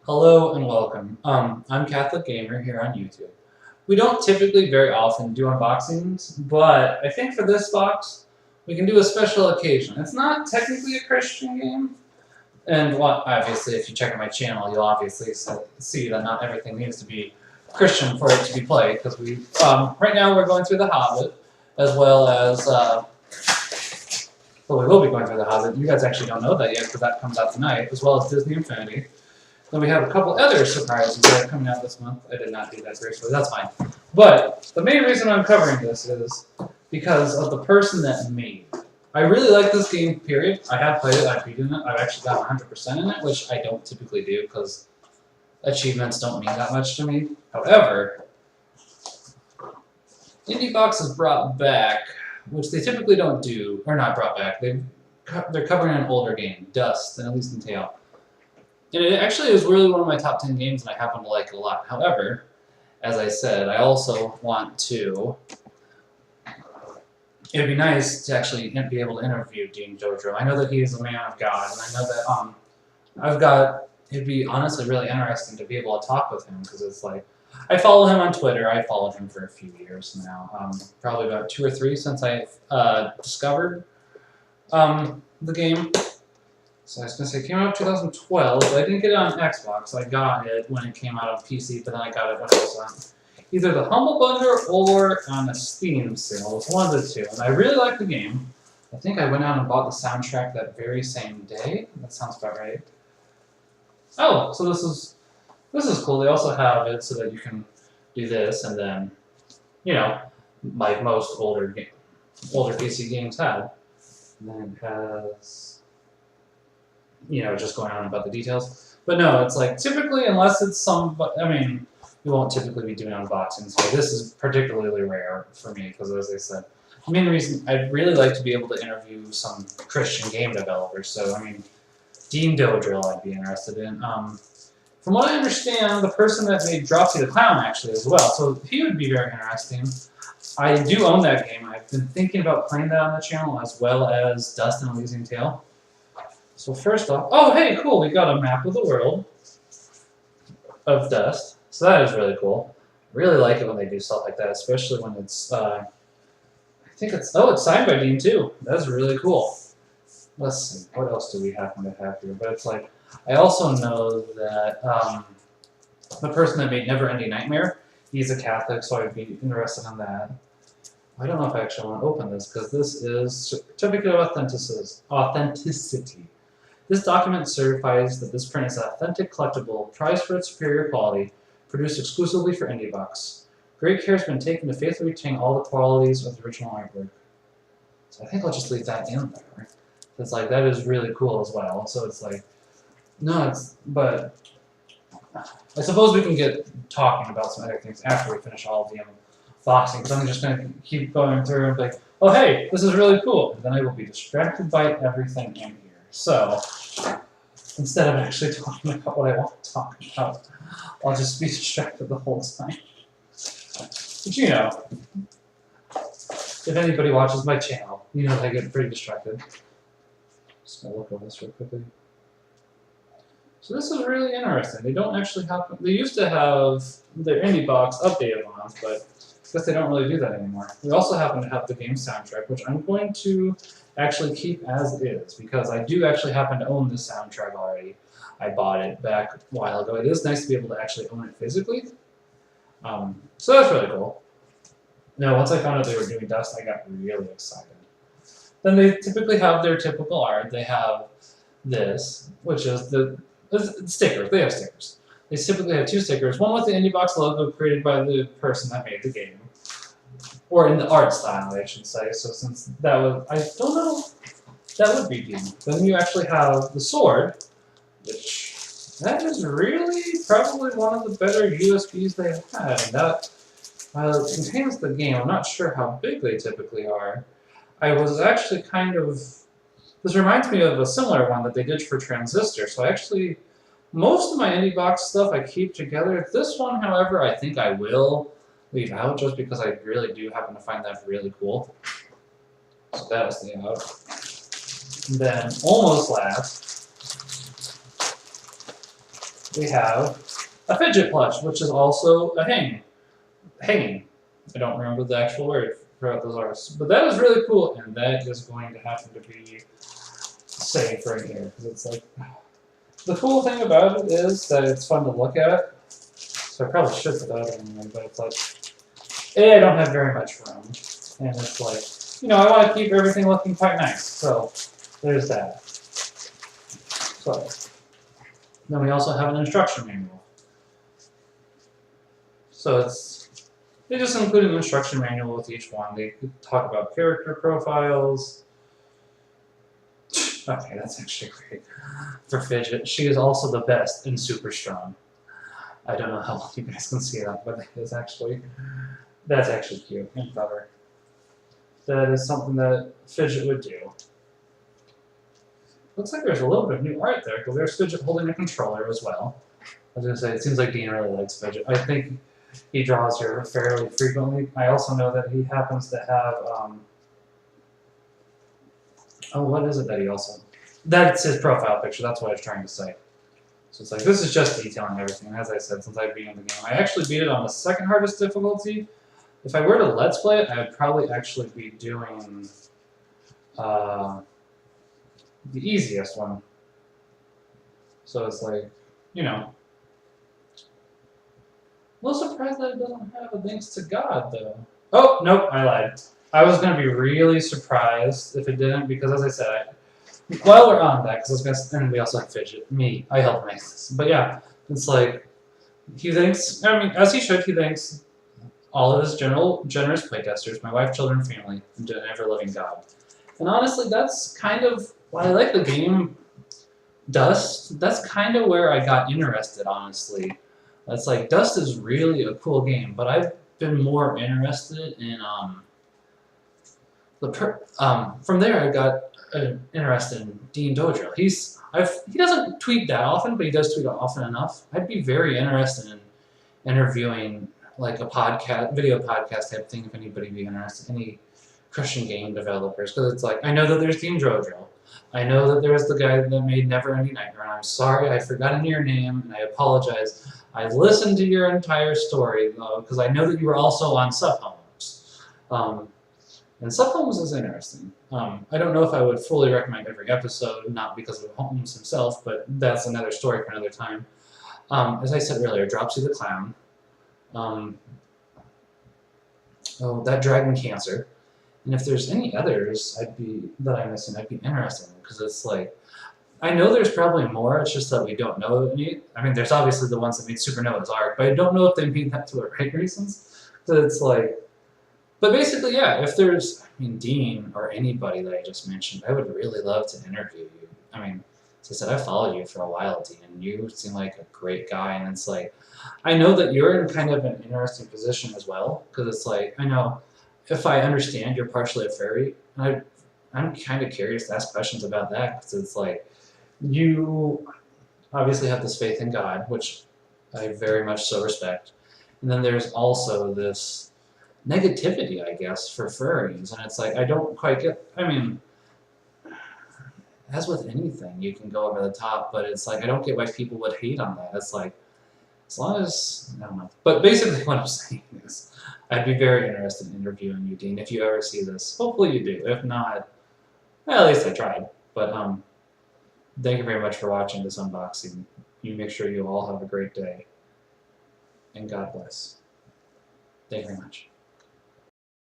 Hello and welcome. I'm Catholic Gamer here on YouTube. We don't typically very often do unboxings, but I think for this box, we can do a special occasion. It's not technically a Christian game, and well, obviously if you check out my channel, you'll obviously see that not everything needs to be Christian for it to be played, because right now we're going through The Hobbit, as well as, well, we will be going through The Hobbit. You guys actually don't know that yet, because that comes out tonight, as well as Disney Infinity. Then we have a couple other surprises that are coming out this month. I did not do that gracefully, that's fine. But the main reason I'm covering this is because of the person that made it. I really like this game, period. I have played it, I've beaten it, I've actually got 100% in it, which I don't typically do because achievements don't mean that much to me. However, IndieBox has brought back, which they typically don't do, or not brought back, they're covering an older game, Dust and Elysian Tail. And it actually is really one of my top 10 games, and I happen to like it a lot. However, as I said, I also want to. It'd be nice to actually be able to interview Dean Dodrill. I know that he is a man of God, and I know that it'd be honestly really interesting to be able to talk with him, because it's like, I follow him on Twitter. I followed him for a few years now, probably about 2 or 3 since I discovered the game. So I was going to say, it came out in 2012, but I didn't get it on Xbox. I got it when it came out on PC, but then I got it when it was on either the Humble Bundle or on a Steam sale. It was one of the two, and I really liked the game. I think I went out and bought the soundtrack that very same day. That sounds about right. Oh, so this is cool. They also have it so that you can do this, and then, you know, like most older PC games have. And then it has, you know, just going on about the details. But no, it's like, typically, unless it's we won't typically be doing unboxings here. This is particularly rare for me, because as I said, the main reason, I'd really like to be able to interview some Christian game developers. So, Dean Dodrill I'd be interested in. From what I understand, the person that made Dropsy the Clown actually as well, so he would be very interesting. I do own that game. I've been thinking about playing that on the channel, as well as Dust and Elysian Tail. So first off, oh hey, cool, we got a map of the world of Dust. So that is really cool. I really like it when they do stuff like that, especially when it's, I think it's signed by Dean too. That's really cool. Let's see, what else do we happen to have here? But it's like, I also know that the person that made Never Ending Nightmare, he's a Catholic, so I'd be interested in that. I don't know if I actually want to open this, because this is Certificate of Authenticity. This document certifies that this print is an authentic collectible, prized for its superior quality, produced exclusively for IndieBox. Great care has been taken to faithfully retain all the qualities of the original artwork. So I think I'll just leave that in there. It's like, that is really cool as well. So it's like, but I suppose we can get talking about some other things after we finish all of the unboxing, because I'm just going to keep going through and be like, oh hey, this is really cool. And then I will be distracted by everything in here. So, instead of actually talking about what I want to talk about, I'll just be distracted the whole time. But you know, if anybody watches my channel, you know that I get pretty distracted. Just gonna look over this real quickly. So this is really interesting. They don't actually have, they used to have their IndieBox updated ones, but I guess they don't really do that anymore. We also happen to have the game soundtrack, which I'm going to actually keep as is, because I do actually happen to own this soundtrack already. I bought it back a while ago. It is nice to be able to actually own it physically. So that's really cool. Now, once I found out they were doing Dust, I got really excited. Then they typically have their typical art. They have this, which is the stickers. They have stickers. They typically have 2 stickers, one with the IndieBox logo created by the person that made the game. Or in the art style, I should say. So since that was, I don't know, that would be Dean. Then you actually have the sword, which, that is really probably one of the better USBs they've had. And that contains the game. I'm not sure how big they typically are. I was actually this reminds me of a similar one that they did for Transistor. So actually, most of my IndieBox stuff I keep together. This one, however, I think I will leave out, just because I really do happen to find that really cool. So that was the out. And then, almost last, we have a fidget plush, which is also a hanging. I don't remember the actual word for what those are, but that is really cool, and that is going to happen to be safe right here because it's like the cool thing about it is that it's fun to look at. So I probably should put that in, but it's like I don't have very much room, and it's like I want to keep everything looking quite nice. So there's that. So then we also have an instruction manual. So they just include an instruction manual with each one. They talk about character profiles. Okay, that's actually great. For Fidget, she is also the best and super strong. I don't know how well you guys can see that, but that's actually cute and clever. That is something that Fidget would do. Looks like there's a little bit of new art there, because there's Fidget holding a controller as well. I was going to say, it seems like Dean really likes Fidget. I think he draws her fairly frequently. I also know that he happens to have, oh, what is it that he also... That's his profile picture, that's what I was trying to say. So it's like, this is just detailing everything. As I said, since I've been in the game, I actually beat it on the second hardest difficulty. If I were to Let's Play it, I would probably actually be doing the easiest one. So it's like, a little surprised that it doesn't have a thanks to God, though. Oh, nope, I lied. I was going to be really surprised if it didn't, because as I said, while we're on that, because and we also have Fidget. I helped make this. But yeah, it's like, he thanks, as he should, he thanks all of his generous playtesters, my wife, children, family, and an ever-loving God. And honestly, that's kind of why I like the game Dust. That's kind of where I got interested, honestly. That's like, Dust is really a cool game, but I've been more interested in, from there I got interested in Dean Dodrill. He doesn't tweet that often, but he does tweet often enough. I'd be very interested in interviewing like a video podcast type thing if anybody would be interested, any Christian game developers, because it's like, I know that there's Dean Dodrill. I know that there's the guy that made Never Ending Nightmare, and I'm sorry, I've forgotten your name, and I apologize. I've listened to your entire story, though, because I know that you were also on Subhomes. And Subhomes is interesting. I don't know if I would fully recommend every episode, not because of Holmes himself, but that's another story for another time. As I said earlier, Dropsy the Clown. That Dragon Cancer. And if there's any others that I'm missing, I'd be interested in, because it's like, I know there's probably more, it's just that we don't know any. I mean, there's obviously the ones that made Supernova's arc, but I don't know if they made that for the right reasons. So it's like, but basically, yeah, if there's, Dean or anybody that I just mentioned, I would really love to interview you. As I said, I followed you for a while, Dean, and you seem like a great guy, and it's like, I know that you're in kind of an interesting position as well, because it's like, I know, if I understand you're partially a fairy, and I'm kind of curious to ask questions about that, because it's like, you obviously have this faith in God, which I very much so respect, and then there's also this negativity, I guess, for furries, and it's like, I don't quite get, as with anything, you can go over the top, but it's like, I don't get why people would hate on that. It's like, as long as, I don't know. But basically what I'm saying is, I'd be very interested in interviewing you, Dean, if you ever see this. Hopefully you do. If not, well, at least I tried. But thank you very much for watching this unboxing. You make sure you all have a great day. And God bless. Thank you very much.